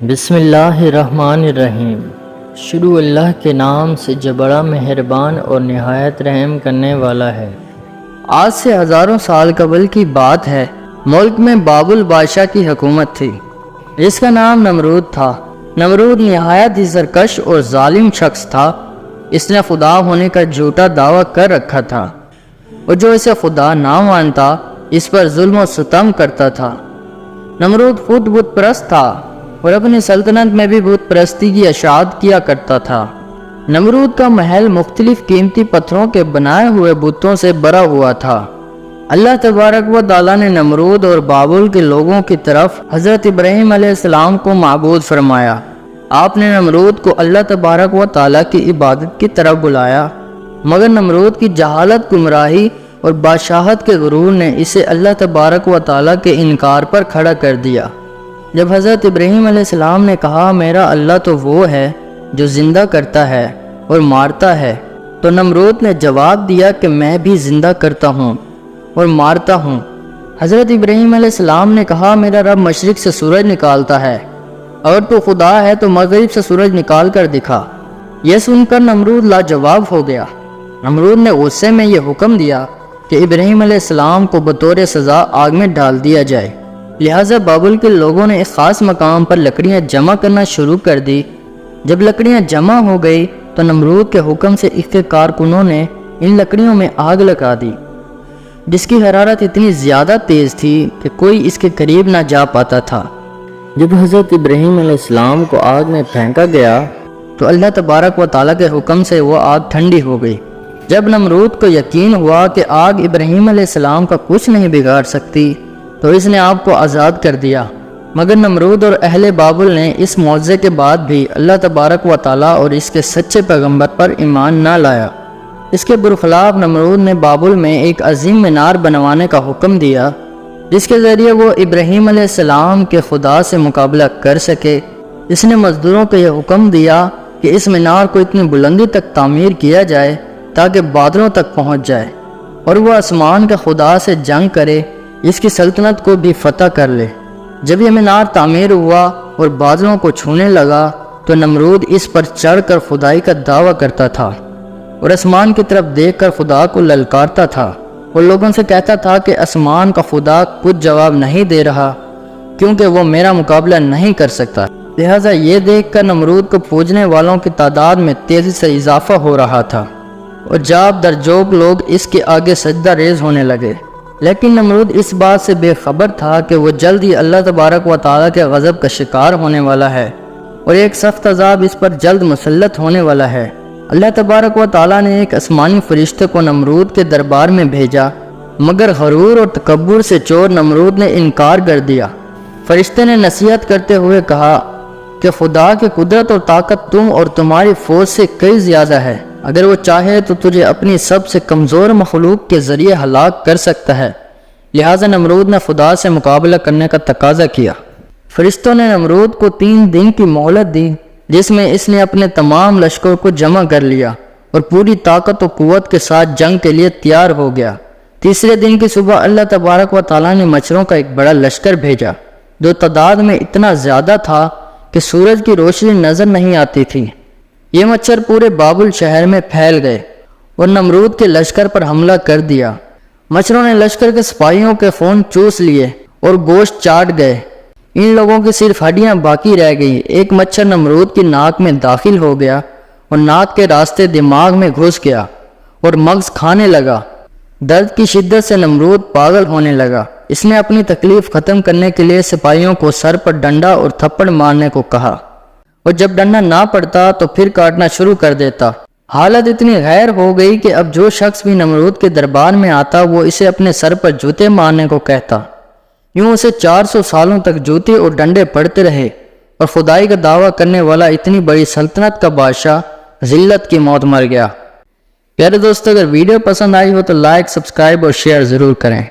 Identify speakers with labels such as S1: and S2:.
S1: بسم اللہ الرحمن الرحیم۔ شروع اللہ کے نام سے جو بڑا مہربان اور نہایت رحم کرنے والا ہے۔ آج سے ہزاروں سال قبل کی بات ہے، ملک میں بابل بادشاہ کی حکومت تھی جس کا نام نمرود تھا۔ نمرود نہایت ہی سرکش اور ظالم شخص تھا۔ اس نے خدا ہونے کا جھوٹا دعویٰ کر رکھا تھا اور جو اسے خدا نہ مانتا اس پر ظلم و ستم کرتا تھا۔ نمرود خود بت پرست تھا اور اپنی سلطنت میں بھی بت پرستی کی اشاعت کیا کرتا تھا۔ نمرود کا محل مختلف قیمتی پتھروں کے بنائے ہوئے بتوں سے بھرا ہوا تھا۔ اللہ تبارک و تعالیٰ نے نمرود اور بابل کے لوگوں کی طرف حضرت ابراہیم علیہ السلام کو معبود فرمایا۔ آپ نے نمرود کو اللہ تبارک و تعالیٰ کی عبادت کی طرف بلایا، مگر نمرود کی جہالت، گمراہی اور بادشاہت کے غرور نے اسے اللہ تبارک و تعالیٰ کے انکار پر کھڑا کر دیا۔ جب حضرت ابراہیم علیہ السلام نے کہا میرا اللہ تو وہ ہے جو زندہ کرتا ہے اور مارتا ہے، تو نمرود نے جواب دیا کہ میں بھی زندہ کرتا ہوں اور مارتا ہوں۔ حضرت ابراہیم علیہ السلام نے کہا میرا رب مشرق سے سورج نکالتا ہے، اگر تو خدا ہے تو مغرب سے سورج نکال کر دکھا۔ یہ سن کر نمرود لاجواب ہو گیا۔ نمرود نے غصے میں یہ حکم دیا کہ ابراہیم علیہ السلام کو بطور سزا آگ میں ڈال دیا جائے۔ لہٰذا بابل کے لوگوں نے ایک خاص مقام پر لکڑیاں جمع کرنا شروع کر دی۔ جب لکڑیاں جمع ہو گئی تو نمرود کے حکم سے اس کے کارکنوں نے ان لکڑیوں میں آگ لگا دی، جس کی حرارت اتنی زیادہ تیز تھی کہ کوئی اس کے قریب نہ جا پاتا تھا۔ جب حضرت ابراہیم علیہ السلام کو آگ میں پھینکا گیا تو اللہ تبارک و تعالیٰ کے حکم سے وہ آگ ٹھنڈی ہو گئی۔ جب نمرود کو یقین ہوا کہ آگ ابراہیم علیہ السلام کا کچھ نہیں بگاڑ سکتی تو اس نے آپ کو آزاد کر دیا، مگر نمرود اور اہل بابل نے اس معجزے کے بعد بھی اللہ تبارک و تعالیٰ اور اس کے سچے پیغمبر پر ایمان نہ لایا۔ اس کے برخلاف نمرود نے بابل میں ایک عظیم مینار بنوانے کا حکم دیا جس کے ذریعے وہ ابراہیم علیہ السلام کے خدا سے مقابلہ کر سکے۔ اس نے مزدوروں کو یہ حکم دیا کہ اس مینار کو اتنی بلندی تک تعمیر کیا جائے تاکہ بادلوں تک پہنچ جائے اور وہ آسمان کے خدا سے جنگ کرے، اس کی سلطنت کو بھی فتح کر لے۔ جب یہ مینار تعمیر ہوا اور بادلوں کو چھونے لگا تو نمرود اس پر چڑھ کر خدائی کا دعویٰ کرتا تھا اور آسمان کی طرف دیکھ کر خدا کو للکارتا تھا اور لوگوں سے کہتا تھا کہ آسمان کا خدا کچھ جواب نہیں دے رہا کیونکہ وہ میرا مقابلہ نہیں کر سکتا۔ لہٰذا یہ دیکھ کر نمرود کو پوجنے والوں کی تعداد میں تیزی سے اضافہ ہو رہا تھا اور جاب در جوب لوگ اس کے آگے سجدہ ریز ہونے لگے۔ لیکن نمرود اس بات سے بے خبر تھا کہ وہ جلد ہی اللہ تبارک و تعالیٰ کے غضب کا شکار ہونے والا ہے اور ایک سخت عذاب اس پر جلد مسلط ہونے والا ہے۔ اللہ تبارک و تعالیٰ نے ایک آسمانی فرشتے کو نمرود کے دربار میں بھیجا، مگر غرور اور تکبر سے چور نمرود نے انکار کر دیا۔ فرشتے نے نصیحت کرتے ہوئے کہا کہ خدا کی قدرت اور طاقت تم اور تمہاری فوج سے کئی زیادہ ہے، اگر وہ چاہے تو تجھے اپنی سب سے کمزور مخلوق کے ذریعے ہلاک کر سکتا ہے۔ لہٰذا نمرود نے خدا سے مقابلہ کرنے کا تقاضا کیا۔ فرشتوں نے نمرود کو 3 دن کی مہلت دی جس میں اس نے اپنے تمام لشکر کو جمع کر لیا اور پوری طاقت و قوت کے ساتھ جنگ کے لیے تیار ہو گیا۔ تیسرے دن کی صبح اللہ تبارک و تعالیٰ نے مچھروں کا ایک بڑا لشکر بھیجا جو تعداد میں اتنا زیادہ تھا کہ سورج کی روشنی نظر نہیں آتی تھی۔ یہ مچھر پورے بابل شہر میں پھیل گئے اور نمرود کے لشکر پر حملہ کر دیا۔ مچھروں نے لشکر کے سپاہیوں کے خون چوس لیے اور گوشت چاٹ گئے۔ ان لوگوں کی صرف ہڈیاں باقی رہ گئیں۔ ایک مچھر نمرود کی ناک میں داخل ہو گیا اور ناک کے راستے دماغ میں گھس گیا اور مغز کھانے لگا۔ درد کی شدت سے نمرود پاگل ہونے لگا۔ اس نے اپنی تکلیف ختم کرنے کے لیے سپاہیوں کو سر پر ڈنڈا اور تھپڑ مارنے کو کہا، اور جب ڈنڈا نہ پڑتا تو پھر کاٹنا شروع کر دیتا۔ حالت اتنی غیر ہو گئی کہ اب جو شخص بھی نمرود کے دربار میں آتا وہ اسے اپنے سر پر جوتے مارنے کو کہتا۔ یوں اسے 400 سالوں تک جوتے اور ڈنڈے پڑتے رہے اور خدائی کا دعویٰ کرنے والا اتنی بڑی سلطنت کا بادشاہ ذلت کی موت مر گیا۔ پیارے دوستو، اگر ویڈیو پسند آئی ہو تو لائک، سبسکرائب اور شیئر ضرور کریں۔